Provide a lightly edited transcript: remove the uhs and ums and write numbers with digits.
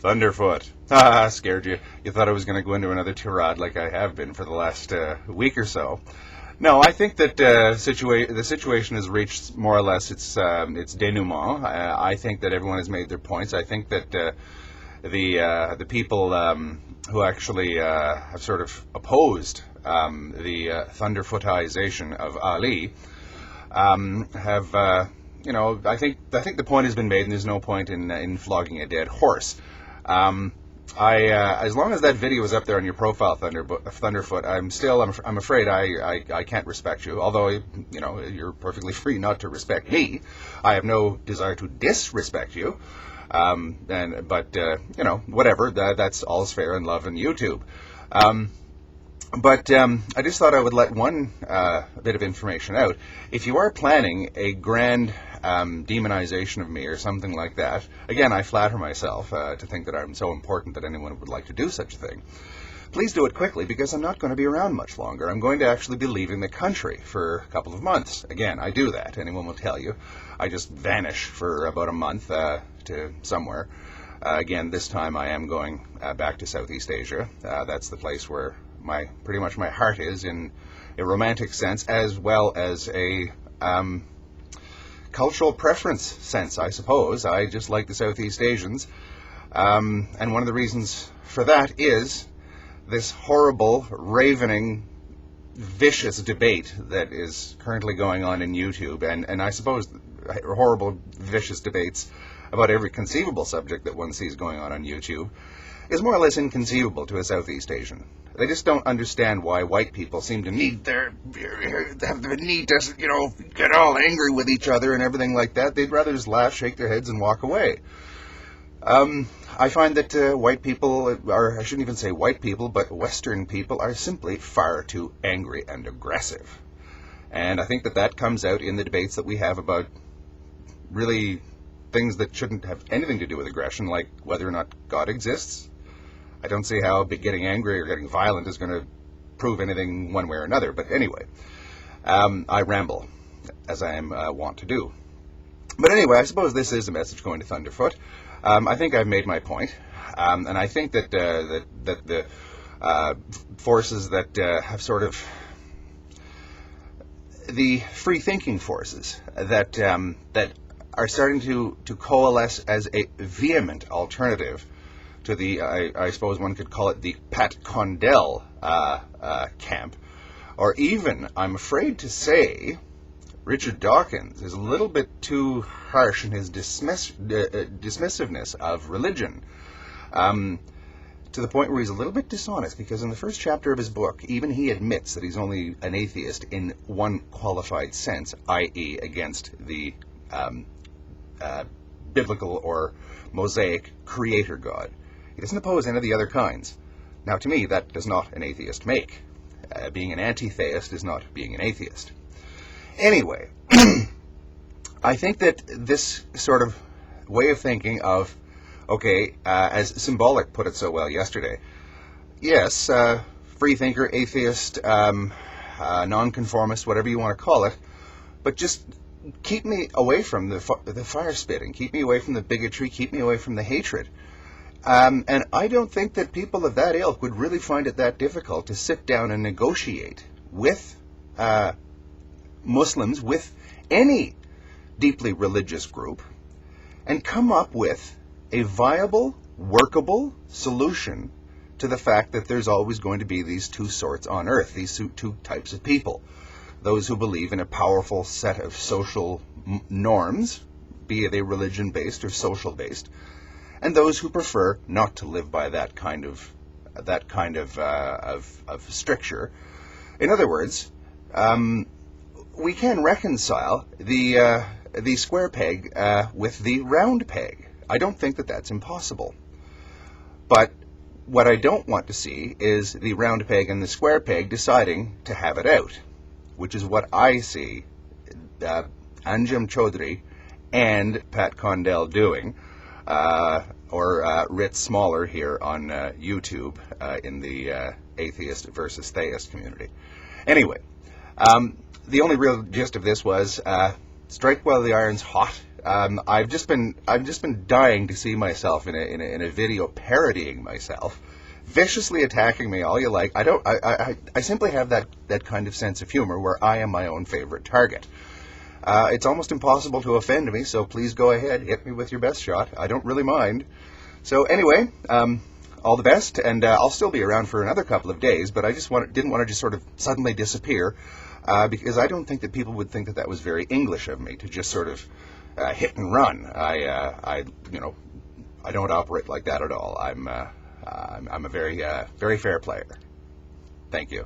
Thunderf00t. Ah, scared you. You thought I was going to go into another tirade like I have been for the last week or so. No, I think that the situation has reached more or less its denouement. I think that everyone has made their points. I think that the people who actually have sort of opposed the Thunderf00tization of Ali have I think the point has been made, and there's no point in flogging a dead horse. As long as that video is up there on your profile, Thunderf00t, I'm afraid I can't respect you. Although you're perfectly free not to respect me. I have no desire to disrespect you. Whatever. That's all's fair in love and YouTube. But I just thought I would let one bit of information out. If you are planning a grand demonization of me or something like that, again, I flatter myself to think that I'm so important that anyone would like to do such a thing. Please do it quickly, because I'm not going to be around much longer. I'm going to actually be leaving the country for a couple of months. Again, I do that. Anyone will tell you. I just vanish for about a month to somewhere. Again, this time I am going back to Southeast Asia. That's the place where pretty much my heart is, in a romantic sense, as well as a cultural preference sense, I suppose. I just like the Southeast Asians. And one of the reasons for that is this horrible, ravening, vicious debate that is currently going on in YouTube, and I suppose horrible, vicious debates about every conceivable subject that one sees going on YouTube is more or less inconceivable to a Southeast Asian. They just don't understand why white people seem to have the need to, get all angry with each other and everything like that. They'd rather just laugh, shake their heads, and walk away. I find that white people, or I shouldn't even say white people, but Western people are simply far too angry and aggressive. And I think that comes out in the debates that we have about really things that shouldn't have anything to do with aggression, like whether or not God exists. I don't see how getting angry or getting violent is going to prove anything one way or another. But anyway, I ramble, as I am wont to do. But anyway, I suppose this is a message going to Thunderf00t. I think I've made my point, and I think that the forces that have sort of the free-thinking forces that are starting to coalesce as a vehement alternative to the, I suppose one could call it the Pat Condell camp, or even, I'm afraid to say, Richard Dawkins is a little bit too harsh in his dismissiveness of religion, to the point where he's a little bit dishonest, because in the first chapter of his book, even he admits that he's only an atheist in one qualified sense, i.e. against the biblical or Mosaic creator God. He doesn't oppose any of the other kinds. Now, to me, that does not an atheist make. Being an anti-theist is not being an atheist. Anyway, I think that this sort of way of thinking of, okay, as Symbolic put it so well yesterday, yes, freethinker, atheist, nonconformist, whatever you want to call it, but just keep me away from the fire spitting, keep me away from the bigotry, keep me away from the hatred. And I don't think that people of that ilk would really find it that difficult to sit down and negotiate with Muslims, with any deeply religious group, and come up with a viable, workable solution to the fact that there's always going to be these two sorts on earth, these two types of people. Those who believe in a powerful set of social norms, be they religion-based or social-based, and those who prefer not to live by that kind of stricture. In other words, we can reconcile the square peg with the round peg. I don't think that that's impossible. But what I don't want to see is the round peg and the square peg deciding to have it out, which is what I see Anjem Chaudhry and Pat Condell doing, or Rit Smaller here on YouTube in the atheist versus theist community. Anyway, the only real gist of this was strike while the iron's hot, I've just been dying to see myself in a video parodying myself, viciously attacking me all you like. I simply have that kind of sense of humor where I am my own favorite target. It's almost impossible to offend me, so please go ahead, hit me with your best shot. I don't really mind. So anyway, all the best, and I'll still be around for another couple of days, but I just didn't want to just sort of suddenly disappear, because I don't think that people would think that was very English of me to just sort of hit and run. I don't operate like that at all. I'm a very fair player. Thank you.